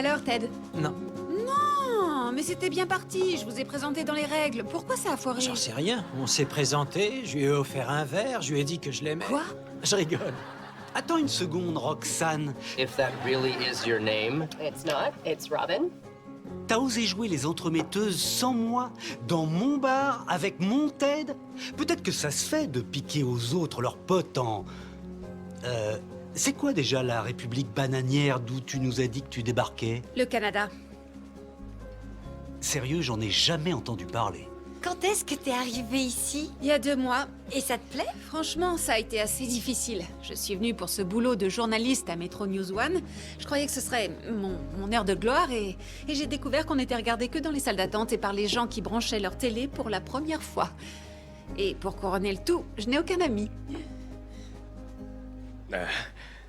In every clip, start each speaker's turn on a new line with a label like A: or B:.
A: Alors, Ted?
B: Non,
A: Non, mais c'était bien parti. Je vous ai présenté dans les règles. Pourquoi ça a foiré?
B: j'en sais rien. On s'est présenté, je lui ai offert un verre, je lui ai dit que je l'aimais.
A: Quoi?
B: Je rigole.
C: Attends une seconde, Roxane.
D: If that really is your name.
E: It's not. It's Robin.
C: T'as osé jouer les entremetteuses sans moi, dans mon bar, avec mon Ted? Peut-être que ça se fait de piquer aux autres leurs potes en... c'est quoi déjà la République bananière d'où tu nous as dit que tu débarquais?
A: Le Canada.
C: Sérieux, j'en ai jamais entendu parler.
F: Quand est-ce que t'es arrivé ici?
A: Il y a 2 mois.
F: Et ça te plaît?
A: Franchement, ça a été assez difficile. Je suis venue pour ce boulot de journaliste à Metro News One. Je croyais que ce serait mon heure de gloire et j'ai découvert qu'on était regardé que dans les salles d'attente et par les gens qui branchaient leur télé pour la première fois. Et pour couronner le tout, je n'ai aucun ami.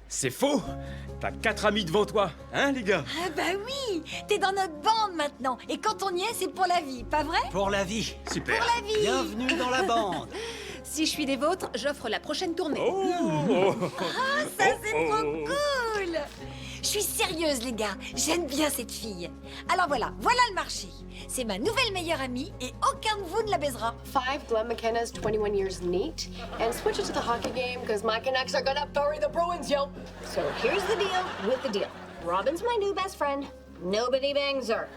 G: C'est faux! T'as 4 amis devant toi, hein, les gars?
F: Ah bah oui! T'es dans notre bande maintenant. Et quand on y est, c'est pour la vie, pas vrai?
C: Pour la vie.
G: Super!
F: La vie!
C: Bienvenue dans la bande.
A: Si je suis des vôtres, j'offre la prochaine tournée.
G: Oh!
F: Ça, c'est trop cool! Je suis sérieuse, les gars. J'aime bien cette fille. Alors voilà le marché. C'est ma nouvelle meilleure amie et aucun de vous ne la baisera.
E: 5 Glenn McKenna's 21 years neat. And switch it to the hockey game, because my Canucks are gonna bury the Bruins, yo! So here's the deal with the deal. Robin's my new best friend. Nobody bangs her.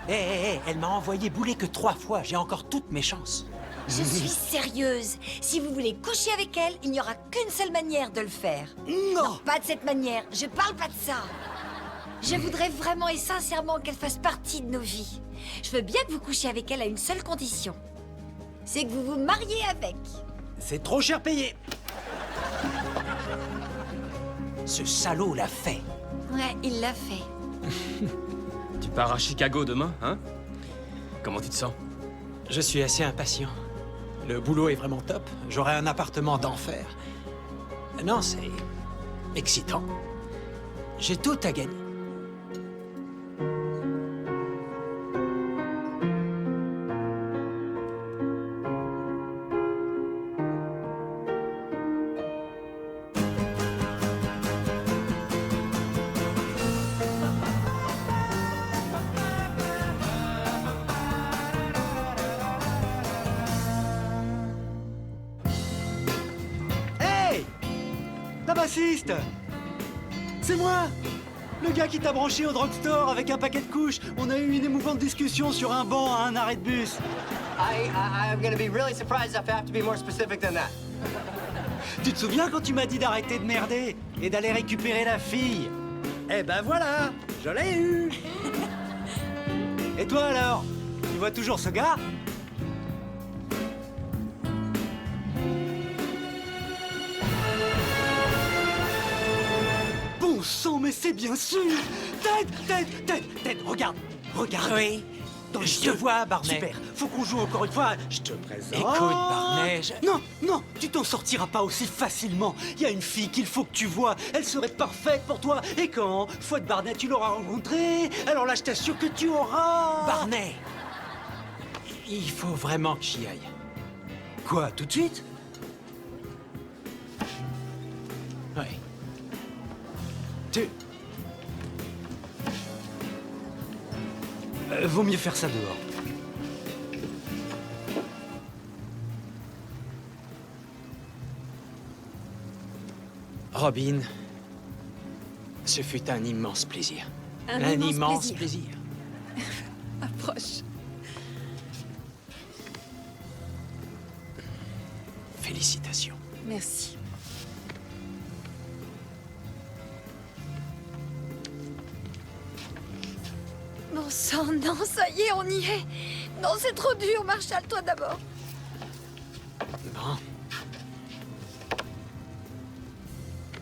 B: Elle m'a envoyé bouler que 3 fois, j'ai encore toutes mes chances.
F: Je suis sérieuse. Si vous voulez coucher avec elle, il n'y aura qu'une seule manière de le faire.
C: Non.
F: Pas de cette manière. Je parle pas de ça. Je voudrais vraiment et sincèrement qu'elle fasse partie de nos vies. Je veux bien que vous couchiez avec elle à une seule condition. C'est que vous vous mariez avec.
B: C'est trop cher payé. Ce salaud l'a fait.
F: Ouais, il l'a fait.
G: Tu pars à Chicago demain, hein? Comment tu te sens?
B: Je suis assez impatient. Le boulot est vraiment top. J'aurai un appartement d'enfer. Non, c'est excitant. J'ai tout à gagner.
C: Hey! Ta bassiste! C'est moi! Le gars qui t'a branché au drugstore avec un paquet de couches. On a eu une émouvante discussion sur un banc à un arrêt de bus.
D: I'm gonna be really surprised if I have to be more specific than that.
C: Tu te souviens quand tu m'as dit d'arrêter de merder et d'aller récupérer la fille? Eh ben voilà, je l'ai eu. Et toi alors? Tu vois toujours ce gars? Bon sang, mais c'est bien sûr! Ted, regarde!
B: Oui. Je te vois, Barney.
C: Super, faut qu'on joue encore une fois. Je te présente.
B: Écoute, Barney,
C: Non, tu t'en sortiras pas aussi facilement. Il y a une fille qu'il faut que tu vois. Elle serait parfaite pour toi. Et quand Fouette Barney, tu l'auras rencontrée, alors là, je t'assure que tu auras...
B: Barney, il faut vraiment que j'y aille.
C: Quoi, tout de suite?
B: Oui.
C: Vaut mieux faire ça dehors.
B: Robin, ce fut un immense plaisir.
A: Un immense
B: plaisir.
A: Approche.
B: Félicitations.
A: Merci.
F: Bon sang, non, ça y est, on y est. Non, c'est trop dur, Marshall, toi d'abord.
B: Bon,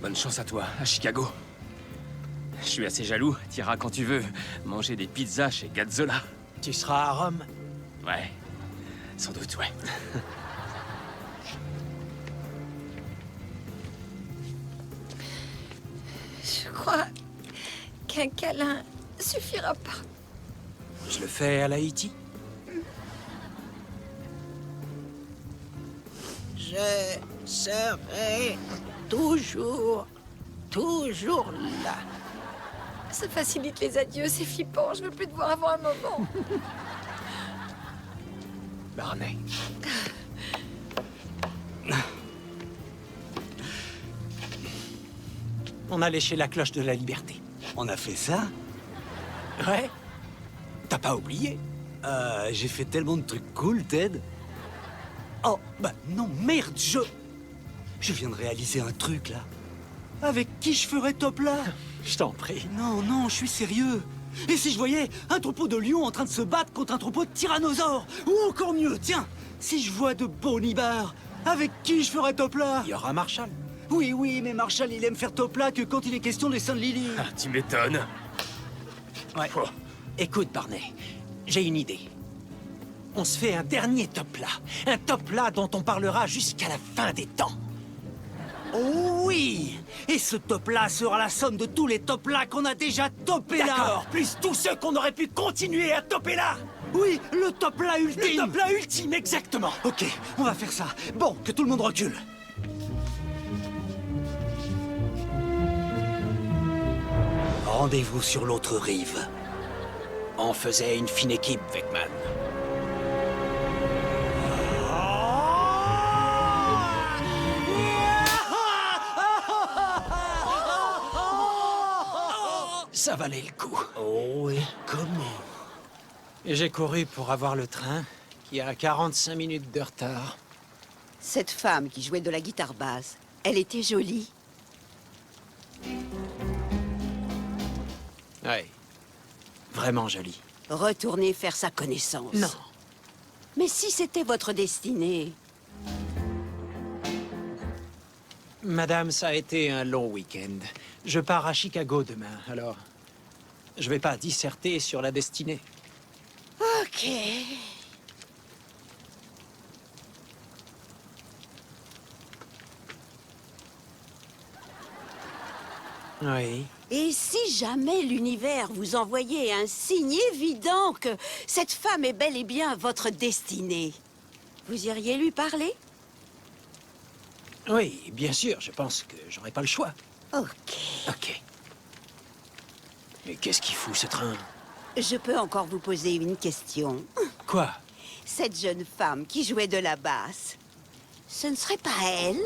G: Bonne chance à toi, à Chicago. Je suis assez jaloux, t'iras quand tu veux manger des pizzas chez Gazzola.
B: tu seras à Rome.
G: Ouais, sans doute, ouais.
F: Je crois qu'un câlin suffira pas.
B: Je le fais à l'Haïti. Je serai toujours là.
F: Ça facilite les adieux, c'est flippant. Je veux plus te voir avant un moment.
B: Barney. On a léché la cloche de la liberté.
C: On a fait ça?
B: Ouais? T'as pas oublié?
C: J'ai fait tellement de trucs cool, Ted. Oh, bah non, merde, je viens de réaliser un truc, là. Avec qui je ferais top là?
B: Je t'en prie.
C: Non, non, je suis sérieux. Et si je voyais un troupeau de lions en train de se battre contre un troupeau de tyrannosaures? Ou encore mieux, tiens, si je vois de Bonibar, avec qui je ferais top là?
B: Il y aura Marshall.
C: Oui, oui, mais Marshall, il aime faire top là que quand il est question des seins de Lily.
G: Ah, tu m'étonnes.
B: Ouais.
G: Oh.
B: Écoute, Barney, j'ai une idée. On se fait un dernier top là. Un top là dont on parlera jusqu'à la fin des temps.
C: Oh oui! Et ce top là sera la somme de tous les top là qu'on a déjà topés là!
B: D'accord, plus tous ceux qu'on aurait pu continuer à topper là.
C: Oui, le top là ultime!
B: Le top là ultime, exactement.
C: Ok, on va faire ça. Bon, que tout le monde recule. Rendez-vous sur l'autre rive.
B: On faisait une fine équipe, Vecman. Ça valait le coup.
C: Oh, et comment?
B: Et j'ai couru pour avoir le train, qui a 45 minutes de retard.
H: Cette femme qui jouait de la guitare basse, elle était jolie.
B: Ouais. Vraiment jolie.
H: Retournez faire sa connaissance.
B: Non.
H: Mais si c'était votre destinée?
B: Madame, ça a été un long week-end. Je pars à Chicago demain, alors... Je vais pas disserter sur la destinée.
H: Ok.
B: Oui.
H: Et si jamais l'univers vous envoyait un signe évident que cette femme est bel et bien votre destinée, vous iriez lui parler?
B: Oui, bien sûr, je pense que j'aurai pas le choix.
H: Ok.
B: Ok. Mais qu'est-ce qu'il fout, ce train?
H: Je peux encore vous poser une question.
B: Quoi?
H: Cette jeune femme qui jouait de la basse, ce ne serait pas elle?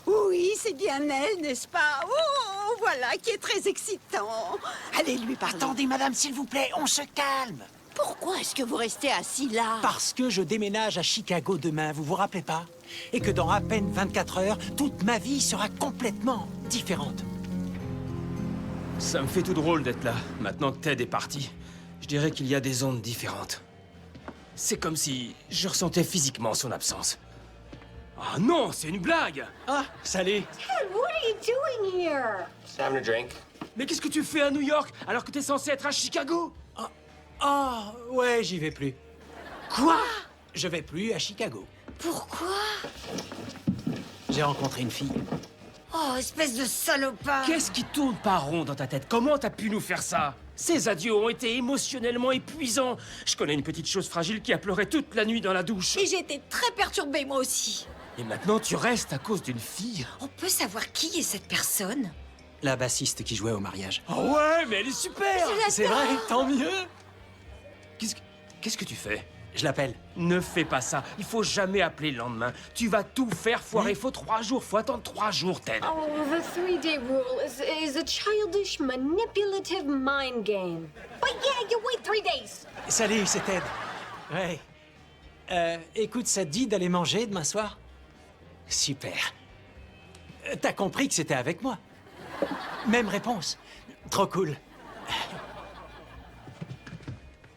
H: Oui, c'est bien elle, n'est-ce pas? Oh, voilà, qui est très excitant. Allez lui parler.
B: Attendez, madame, s'il vous plaît, on se calme.
H: Pourquoi est-ce que vous restez assis là?
B: Parce que je déménage à Chicago demain, vous vous rappelez pas? Et que dans à peine 24 heures, toute ma vie sera complètement différente.
G: Ça me fait tout drôle d'être là, maintenant que Ted est parti. Je dirais qu'il y a des ondes différentes. C'est comme si je ressentais physiquement son absence. Ah non, c'est une blague!
B: Ah, salut.
E: Ted, what are you doing here?
D: Just having a drink.
G: Mais qu'est-ce que tu fais à New York alors que t'es censé être à Chicago?
B: Ah, ouais, j'y vais plus. Quoi? Je vais plus à Chicago.
F: Pourquoi?
B: J'ai rencontré une fille.
F: Oh, espèce de salopard!
G: Qu'est-ce qui tourne pas rond dans ta tête? Comment t'as pu nous faire ça? Ces adieux ont été émotionnellement épuisants. Je connais une petite chose fragile qui a pleuré toute la nuit dans la douche.
F: Et j'ai été très perturbée, moi aussi.
G: Et maintenant, tu restes à cause d'une fille?
F: On peut savoir qui est cette personne?
B: La bassiste qui jouait au mariage.
G: Oh ouais, mais elle est super!
B: C'est vrai, tant mieux.
G: Qu'est-ce que tu fais?
B: Je l'appelle.
G: Ne fais pas ça. Il faut jamais appeler le lendemain. Tu vas tout faire foirer. Faut 3 jours. Faut attendre 3 jours, Ted.
E: Oh, the 3-day rule is a childish, manipulative mind game. But yeah, you wait 3 days.
B: Salut, c'est Ted. Ouais. Écoute, ça te dit d'aller manger demain soir? Super. T'as compris que c'était avec moi? Même réponse. Trop cool.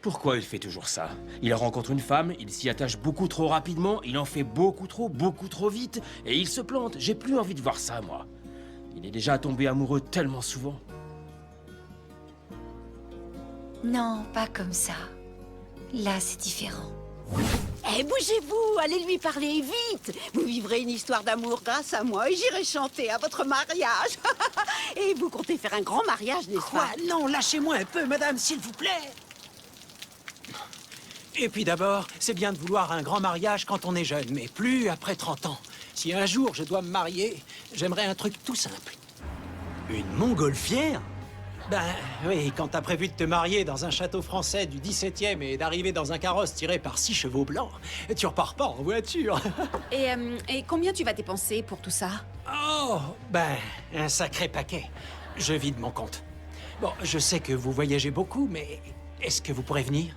G: Pourquoi il fait toujours ça? Il rencontre une femme, il s'y attache beaucoup trop rapidement, il en fait beaucoup trop vite, et il se plante. J'ai plus envie de voir ça, moi. Il est déjà tombé amoureux tellement souvent.
F: Non, pas comme ça. Là, c'est différent.
H: Eh, bougez-vous, allez lui parler vite. Vous vivrez une histoire d'amour grâce à moi et j'irai chanter à votre mariage. Et vous comptez faire un grand mariage, n'est-ce
B: Quoi?
H: pas?
B: Non, lâchez-moi un peu, madame, s'il vous plaît. Et puis d'abord, c'est bien de vouloir un grand mariage quand on est jeune, mais plus après 30 ans. Si un jour je dois me marier, j'aimerais un truc tout simple.
C: Une montgolfière?
B: Ben oui, quand t'as prévu de te marier dans un château français du 17e et d'arriver dans un carrosse tiré par 6 chevaux blancs, tu repars pas en voiture.
A: Et combien tu vas dépenser pour tout ça?
B: Oh, ben, un sacré paquet. Je vide mon compte. Bon, je sais que vous voyagez beaucoup, mais est-ce que vous pourrez venir?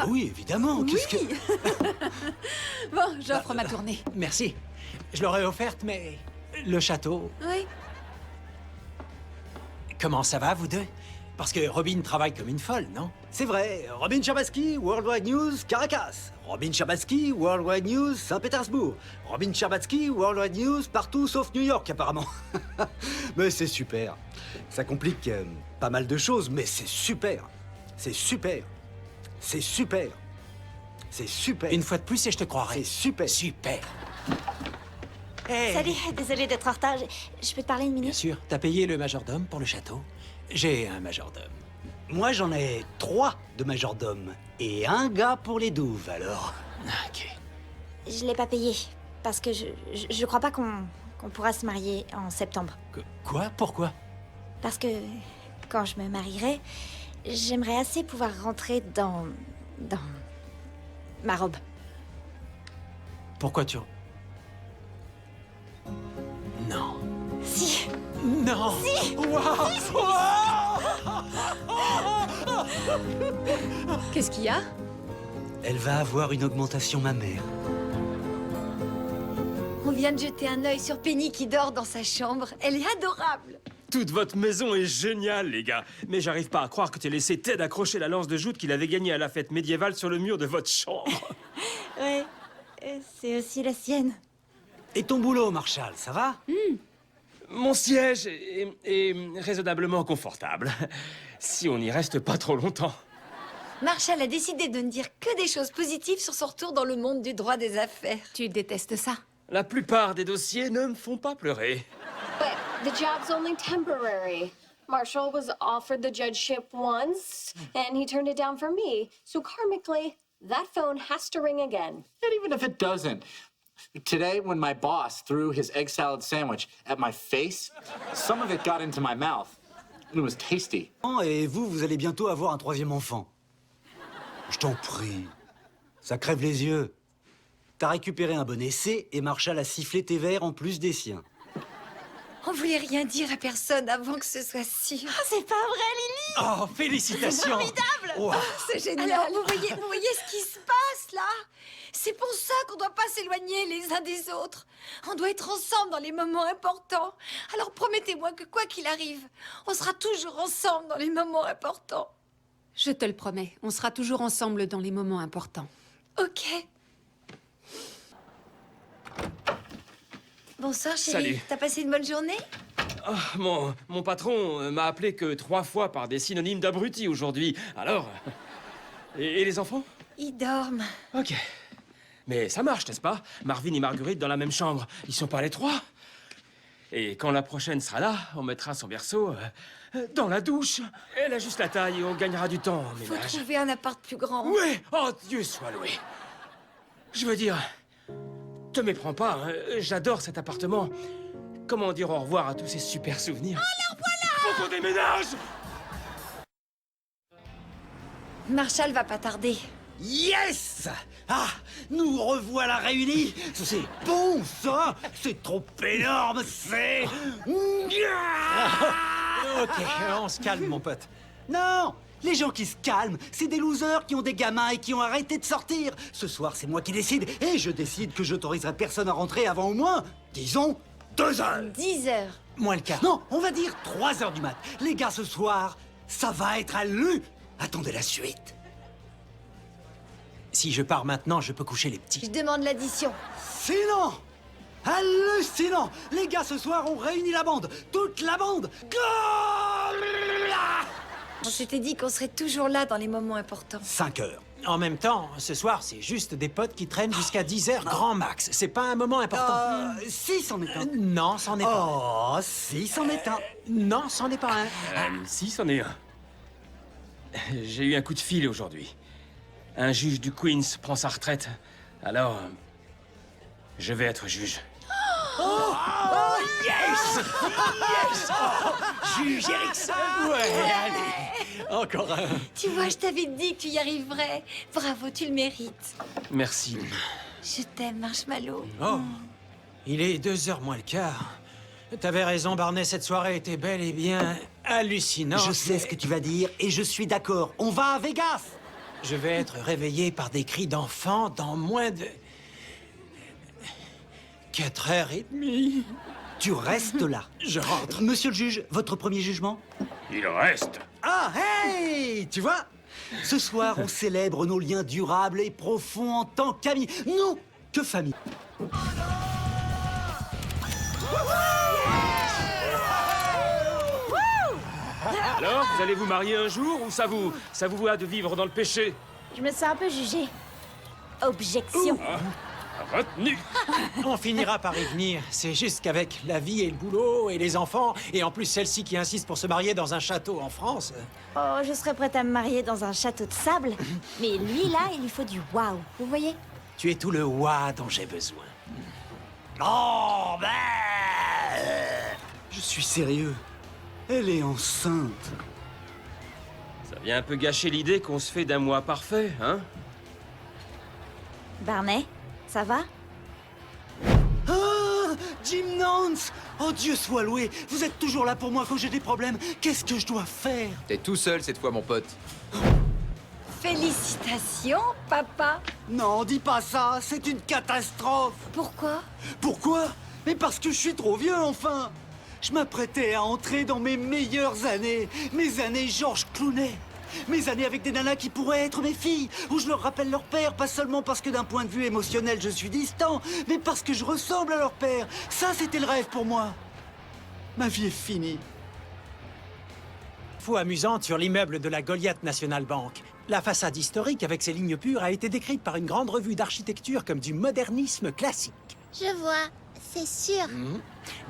C: Oui, évidemment. Qu'est-ce que...
A: Bon, j'offre ma tournée.
B: Merci. Je l'aurais offerte, mais le château...
A: Oui.
B: Comment ça va, vous deux? Parce que Robin travaille comme une folle, non?
C: C'est vrai, Robin Scherbatsky, Worldwide News, Caracas. Robin Scherbatsky, Worldwide News, Saint-Pétersbourg. Robin Scherbatsky, Worldwide News, partout sauf New York, apparemment. Mais c'est super. Ça complique pas mal de choses, mais c'est super. C'est super. C'est super. C'est super.
B: Une fois de plus et je te croirai.
C: C'est super.
B: Super. Hey.
I: Salut, désolé d'être en retard. Je peux te parler une
B: Bien
I: minute?
B: sûr, t'as payé le majordome pour le château? J'ai un majordome.
C: Moi, j'en ai 3 de majordome. Et un gars pour les douves, alors.
B: Ok.
I: Je l'ai pas payé. Parce que je crois pas qu'on pourra se marier en septembre.
B: Quoi? Pourquoi?
I: Parce que quand je me marierai, j'aimerais assez pouvoir rentrer dans ma robe.
B: Pourquoi tu... Non.
I: Si.
B: Non. Si.
A: Qu'est-ce qu'il y a?
C: Elle va avoir une augmentation mammaire.
F: On vient de jeter un œil sur Penny qui dort dans sa chambre. Elle est adorable.
G: Toute votre maison est géniale, les gars. Mais j'arrive pas à croire que tu aies laissé Ted accrocher la lance de joute qu'il avait gagnée à la fête médiévale sur le mur de votre chambre.
I: Ouais. C'est aussi la sienne.
C: Et ton boulot, Marshall, ça va?
G: Mon siège est raisonnablement confortable. Si on n'y reste pas trop longtemps.
F: Marshall a décidé de ne dire que des choses positives sur son retour dans le monde du droit des affaires.
A: Tu détestes ça?
G: La plupart des dossiers ne me font pas pleurer.
E: But the job's only temporary. Marshall was offered the judgeship once, and he turned it down for me. So karmically, that phone has to ring again.
J: And even if it doesn't, today when my boss threw his egg salad sandwich at my face, some of it got into my mouth. It was tasty.
C: Et vous allez bientôt avoir un 3e enfant. Je t'en prie. Ça crève les yeux. T'as récupéré un bon essai et Marshall a sifflé tes verres en plus des siens.
F: On voulait rien dire à personne avant que ce soit sûr.
I: Oh, c'est pas vrai, Lily!
B: Oh, félicitations!
I: Formidable!
B: Wow.
F: C'est génial. Alors, vous voyez ce qui se passe, là? C'est pour ça qu'on doit pas s'éloigner les uns des autres. On doit être ensemble dans les moments importants. Alors, promettez-moi que quoi qu'il arrive, on sera toujours ensemble dans les moments importants.
A: Je te le promets, on sera toujours ensemble dans les moments importants.
F: Ok. Bonsoir, chérie.
G: Salut.
F: T'as passé une bonne journée?
G: Mon patron m'a appelé que 3 fois par des synonymes d'abruti aujourd'hui. Alors... Et les enfants?
F: Ils dorment.
G: Ok. Mais ça marche, n'est-ce pas? Marvin et Marguerite dans la même chambre. Ils sont pas les 3. Et quand la prochaine sera là, on mettra son berceau dans la douche. Elle a juste la taille et on gagnera du temps en
F: Faut
G: ménage.
F: trouver un appart plus grand.
G: Oui! Oh, Dieu soit loué! Je veux dire... Te méprends pas, hein, j'adore cet appartement. Comment dire au revoir à tous ces super souvenirs? Alors voilà! Faut qu'on déménage!
F: Marshall va pas tarder.
C: Yes! Ah, nous revoilà réunis. C'est bon, ça. C'est trop énorme, c'est...
B: Ok, on se calme, mon pote.
C: Non! Les gens qui se calment, c'est des losers qui ont des gamins et qui ont arrêté de sortir. Ce soir, c'est moi qui décide. Et je décide que j'autoriserai personne à rentrer avant au moins, disons, 2 heures.
F: 10 heures.
B: Moins le quart.
C: Non, on va dire 3 heures du mat. Les gars, ce soir, ça va être à lu. Attendez la suite.
B: Si je pars maintenant, je peux coucher les petits.
F: Je demande l'addition.
C: Sinon, hallucinant. Les gars, ce soir, on réunit la bande. Toute la bande. Goal!
F: On s'était dit qu'on serait toujours là dans les moments importants.
C: 5 heures.
B: En même temps, ce soir, c'est juste des potes qui traînent jusqu'à 10h grand max. C'est pas un moment important.
C: Si, c'en est un.
B: Non, c'en est pas un.
C: Oh, si, c'en est un.
B: Non, c'en est pas un.
G: Si, c'en est un. J'ai eu un coup de fil aujourd'hui. Un juge du Queens prend sa retraite. Alors, je vais être juge.
B: Oh, yes! Yes! Oh, juge Erickson! Ouais, allez, encore un.
F: Tu vois, je t'avais dit que tu y arriverais. Bravo, tu le mérites.
G: Merci.
F: Je t'aime, Marshmallow.
B: Oh, il est 2h moins le quart. T'avais raison, Barney, cette soirée était bel et bien hallucinante.
C: Je sais ce que tu vas dire et je suis d'accord. On va à Vegas!
B: Je vais être réveillé par des cris d'enfants dans moins de 4h30.
C: Tu restes là.
B: Je rentre.
C: Monsieur le juge, votre premier jugement?
G: Il reste.
C: Ah, hey! Tu vois? Ce soir, on célèbre nos liens durables et profonds en tant qu'amis. Non, que famille.
G: Alors, vous allez vous marier un jour ou ça vous va de vivre dans le péché?
I: Je me sens un peu jugée. Objection.
G: Retenu.
B: On finira par y venir. C'est juste qu'avec la vie et le boulot et les enfants, et en plus celle-ci qui insiste pour se marier dans un château en France.
I: Oh, je serais prête à me marier dans un château de sable. Mais lui, là, il lui faut du waouh. Vous voyez?
B: Tu es tout le wa dont j'ai besoin.
C: Oh, ben... Je suis sérieux. Elle est enceinte.
G: Ça vient un peu gâcher l'idée qu'on se fait d'un mois parfait, hein?
I: Barney, ça va?
C: Ah, Jim Nance! Oh, Dieu soit loué! Vous êtes toujours là pour moi quand j'ai des problèmes. Qu'est-ce que je dois faire?
K: T'es tout seul cette fois, mon pote.
F: Félicitations, papa.
C: Non, dis pas ça, c'est une catastrophe!
F: Pourquoi?
C: Pourquoi? Mais parce que je suis trop vieux, enfin! Je m'apprêtais à entrer dans mes meilleures années, mes années George Clooney. Mes années avec des nanas qui pourraient être mes filles, où je leur rappelle leur père, pas seulement parce que d'un point de vue émotionnel je suis distant, mais parce que je ressemble à leur père. Ça, c'était le rêve pour moi. Ma vie est finie.
B: Fou amusante sur l'immeuble de la Goliath National Bank. La façade historique avec ses lignes pures a été décrite par une grande revue d'architecture comme du modernisme classique.
L: Je vois, c'est sûr.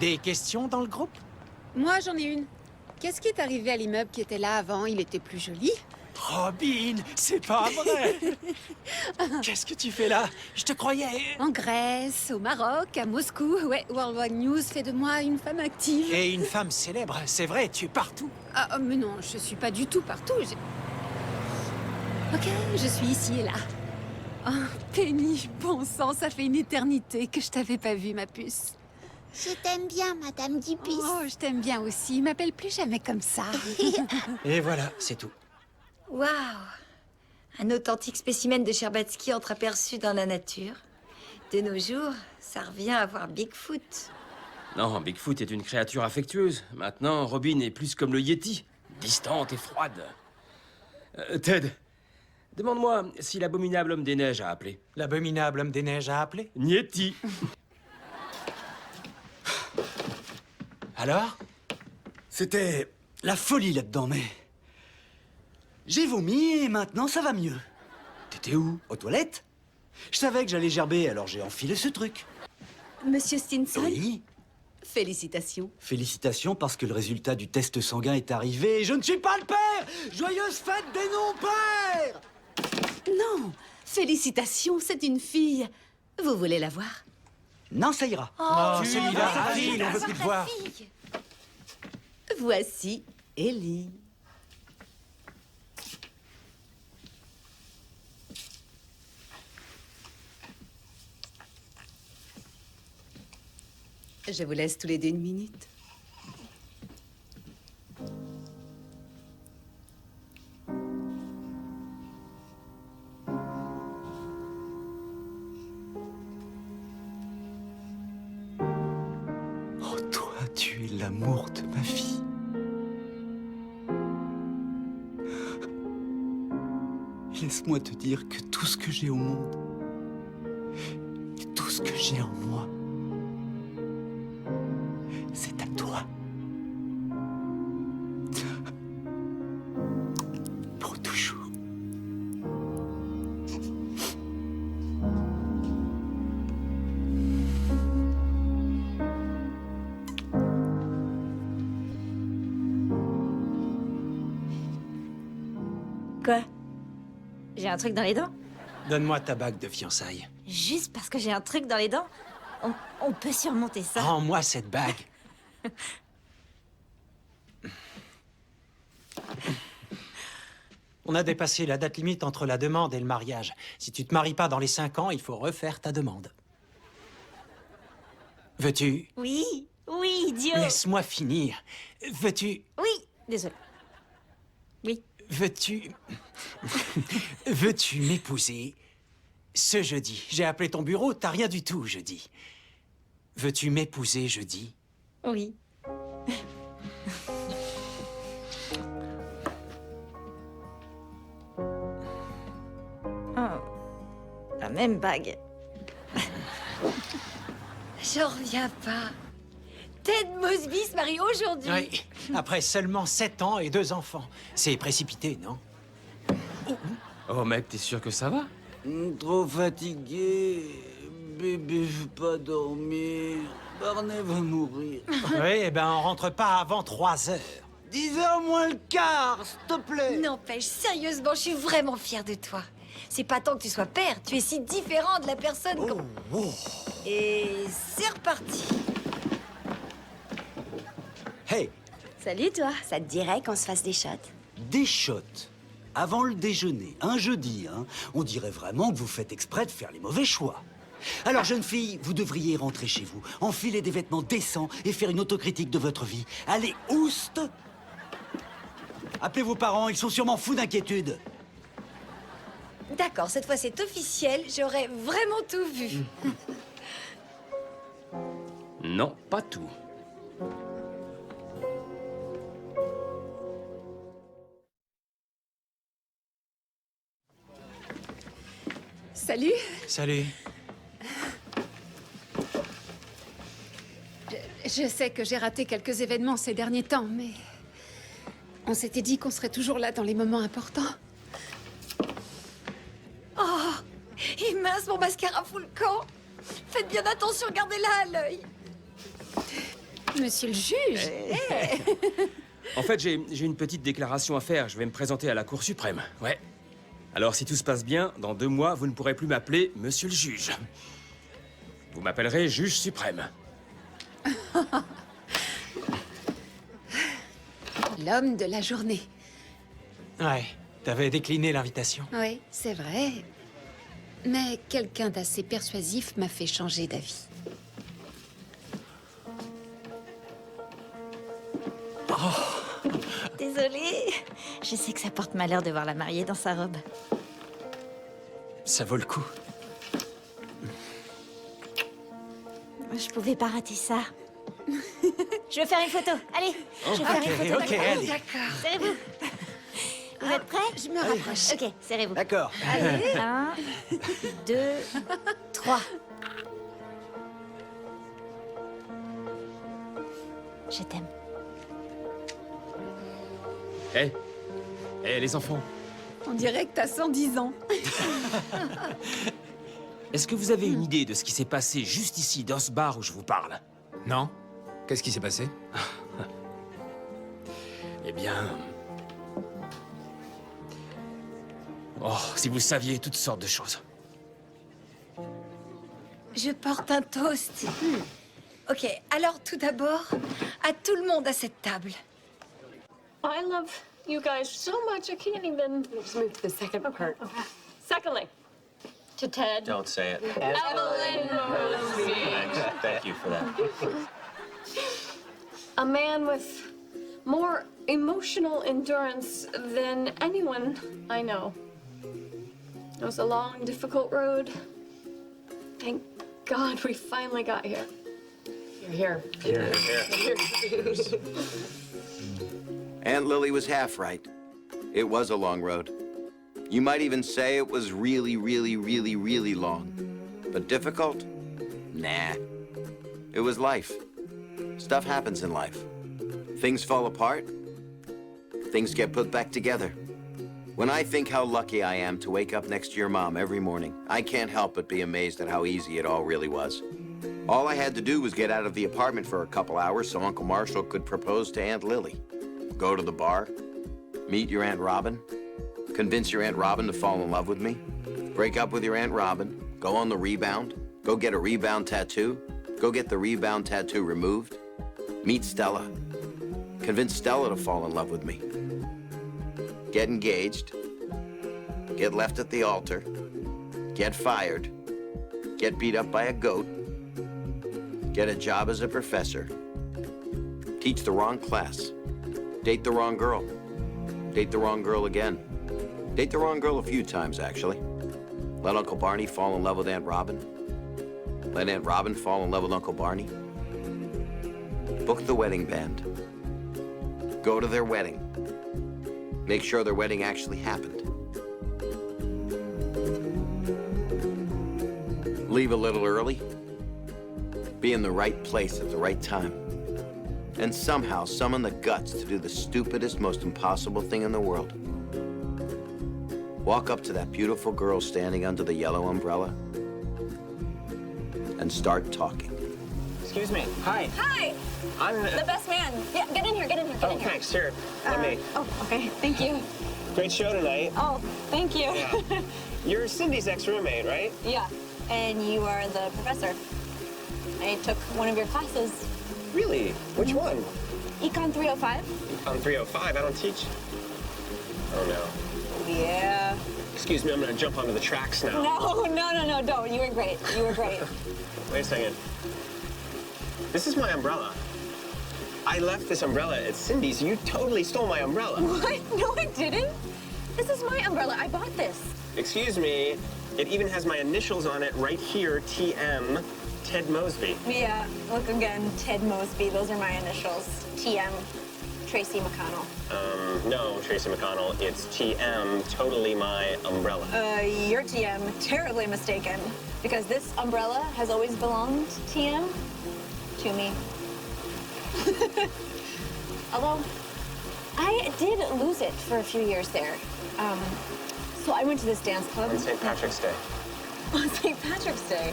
B: Des questions dans le groupe?
A: Moi, j'en ai une. Qu'est-ce qui est arrivé à l'immeuble qui était là avant? Il était plus joli.
B: Robin, c'est pas vrai! Qu'est-ce que tu fais là? Je te croyais...
A: En Grèce, au Maroc, à Moscou. Ouais, World Wide News fait de moi une femme active.
B: Et une femme célèbre, c'est vrai, tu es partout.
A: Ah, mais non, je suis pas du tout partout. Ok, je suis ici et là. Oh, Penny, bon sang, ça fait une éternité que je t'avais pas vue, ma puce.
L: Je t'aime bien, Madame Dupis.
A: Oh, je t'aime bien aussi. M'appelle plus jamais comme ça.
B: Et voilà, c'est tout.
F: Waouh! Un authentique spécimen de Sherbatsky entreaperçu dans la nature. De nos jours, ça revient à voir Bigfoot.
G: Non, Bigfoot est une créature affectueuse. Maintenant, Robin est plus comme le Yeti, distante et froide. Ted, demande-moi si l'abominable homme des neiges a appelé.
B: L'abominable homme des neiges a appelé?
G: Nieti.
B: Alors?
C: C'était la folie là-dedans, mais... J'ai vomi et maintenant ça va mieux.
G: T'étais où?
C: Aux toilettes. Je savais que j'allais gerber, alors j'ai enfilé ce truc.
H: Monsieur Stinson,
C: Oui.
H: félicitations.
C: Félicitations parce que le résultat du test sanguin est arrivé et je ne suis pas le père! Joyeuse fête des non-pères!
H: Non, félicitations, c'est une fille. Vous voulez la voir?
C: Non, ça ira.
B: Oh, celui-là, il on veut plus te voir.
H: Voici Ellie. Je vous laisse tous les deux une minute.
C: Oh, toi, tu es l'amour de ma vie. Laisse-moi te dire que tout ce que j'ai au monde, et tout ce que j'ai en moi, c'est à toi. Pour toujours.
I: Quoi? J'ai un truc dans les dents?
B: Donne-moi ta bague de fiançailles.
I: Juste parce que j'ai un truc dans les dents, on peut surmonter ça.
B: Rends-moi cette bague. On a dépassé la date limite entre la demande et le mariage. Si tu te maries pas dans les 5 ans, il faut refaire ta demande. Veux-tu...
I: Oui, Dio.
B: Laisse-moi finir. Veux-tu...
I: Oui, désolé. Oui.
B: Veux-tu... Veux-tu m'épouser ce jeudi? J'ai appelé ton bureau, t'as rien du tout jeudi. Veux-tu m'épouser jeudi?
I: Oui. Oh, la même bague.
F: J'en reviens pas. Ted Mosby se marie aujourd'hui.
B: Oui, après seulement 7 ans et 2 enfants. C'est précipité, non?
G: Oh mec, t'es sûr que ça va?
C: Trop fatigué. Bébé veut pas dormir. Barney va mourir.
B: Oui, eh ben on rentre pas avant 3 heures.
C: 10h moins le quart, s'il te plaît.
F: N'empêche, sérieusement, je suis vraiment fière de toi. C'est pas tant que tu sois père, tu es si différent de la personne Et c'est reparti.
C: Hey,
I: Salut toi, ça te dirait qu'on se fasse des shots?
C: des shots. Avant le déjeuner, un jeudi, hein. On dirait vraiment que vous faites exprès de faire les mauvais choix. Alors, jeune fille, vous devriez rentrer chez vous, enfiler des vêtements décents et faire une autocritique de votre vie. Allez, oust! Appelez vos parents, ils sont sûrement fous d'inquiétude.
F: D'accord, cette fois c'est officiel, j'aurais vraiment tout vu.
G: Non, pas tout.
A: Salut.
B: Salut.
A: Je sais que j'ai raté quelques événements ces derniers temps, mais... On s'était dit qu'on serait toujours là dans les moments importants.
F: Oh, et mince, mon mascara fout le camp. Faites bien attention, gardez-la à l'œil.
A: Monsieur le juge.
G: En fait, j'ai une petite déclaration à faire. Je vais me présenter à la Cour suprême. Ouais. Alors, si tout se passe bien, dans 2 mois, vous ne pourrez plus m'appeler Monsieur le juge. Vous m'appellerez Juge suprême.
A: L'homme de la journée.
B: Ouais, t'avais décliné l'invitation.
A: Oui, c'est vrai. Mais quelqu'un d'assez persuasif m'a fait changer d'avis.
I: Désolée. Je sais que ça porte malheur de voir la mariée dans sa robe.
B: Ça vaut le coup.
I: Je pouvais pas rater ça. Je veux faire une photo. Allez, je vais faire une photo.
B: Ok, allez.
F: D'accord.
I: Serrez-vous. Vous êtes prêts?
A: Je me rapproche.
I: Ok, serrez-vous.
C: D'accord.
I: Allez, 1, 2, 3. Je t'aime.
G: Hé les enfants.
A: On dirait que t'as 110 ans.
G: Est-ce que vous avez une idée de ce qui s'est passé juste ici, dans ce bar où je vous parle?
K: Non? Qu'est-ce qui s'est passé?
G: Eh bien... Oh, si vous saviez toutes sortes de choses.
F: Je porte un toast. Ok, alors tout d'abord, à tout le monde à cette table.
E: I love you guys so much, I can't even... Just move to the second part. Secondly, to Ted.
J: Don't say it.
E: Evelyn Mosby.
J: Thank you for that.
E: A man with more emotional endurance than anyone I know. It was a long, difficult road. Thank God we finally got here. You're here.
M: Aunt Lily was half right. It was a long road. You might even say it was really, really, really, really long. But difficult? Nah. It was life. Stuff happens in life. Things fall apart. Things get put back together. When I think how lucky I am to wake up next to your mom every morning, I can't help but be amazed at how easy it all really was. All I had to do was get out of the apartment for a couple hours so Uncle Marshall could propose to Aunt Lily. Go to the bar, meet your Aunt Robin, convince your Aunt Robin to fall in love with me. Break up with your Aunt Robin. Go on the rebound. Go get a rebound tattoo. Go get the rebound tattoo removed. Meet Stella. Convince Stella to fall in love with me. Get engaged. Get left at the altar. Get fired. Get beat up by a goat. Get a job as a professor. Teach the wrong class. Date the wrong girl. Date the wrong girl again. Date the wrong girl a few times, actually. Let Uncle Barney fall in love with Aunt Robin. Let Aunt Robin fall in love with Uncle Barney. Book the wedding band. Go to their wedding. Make sure their wedding actually happened. Leave a little early. Be in the right place at the right time. And somehow summon the guts to do the stupidest, most impossible thing in the world. Walk up to that beautiful girl standing under the yellow umbrella and start talking.
N: Excuse me. Hi.
E: Hi.
N: I'm
E: The best man. Yeah, get in here, get in here, get in here.
N: thanks. Here, let me.
E: Oh, okay. Thank you.
N: Great show tonight.
E: Oh, thank you.
N: Yeah. You're Cindy's ex-roommate, right?
E: Yeah. And you are the professor. I took one of your classes.
N: Really? Which one?
E: Econ 305.
N: Econ 305. I don't teach. Oh no.
E: Yeah.
N: Excuse me. I'm gonna jump onto the tracks now.
E: No, don't. You were great. You were great.
N: Wait a second. This is my umbrella. I left this umbrella at Cindy's. You totally stole my umbrella.
E: What? No, I didn't. This is my umbrella. I bought this.
N: Excuse me. It even has my initials on it right here, TM, Ted Mosby.
E: Yeah, look again, Ted Mosby. Those are my initials. TM, Tracy McConnell.
N: No, Tracy McConnell. It's TM, totally my umbrella.
E: You're TM, terribly mistaken. Because this umbrella has always belonged, TM, to me. Although, I did lose it for a few years there. So I went to this dance club.
N: On St. Patrick's Day.
E: On St. Patrick's Day.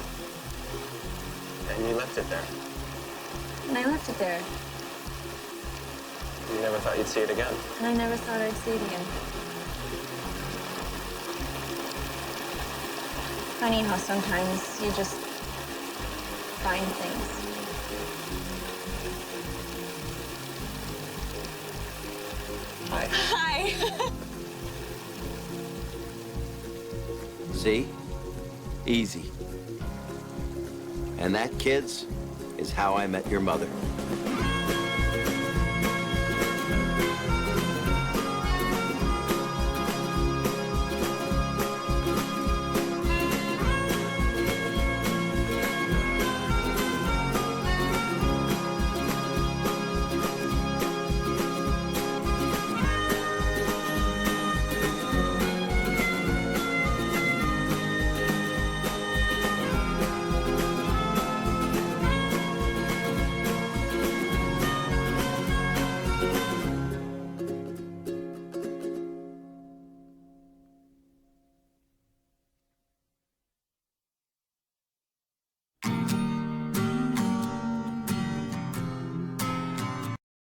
N: And you left it there.
E: And I left it there.
N: You never thought you'd see it again.
E: And I never thought I'd see it again. Funny how sometimes you just find things.
N: Hi.
E: Hi.
M: See? Easy. And that, kids, is how I met your mother.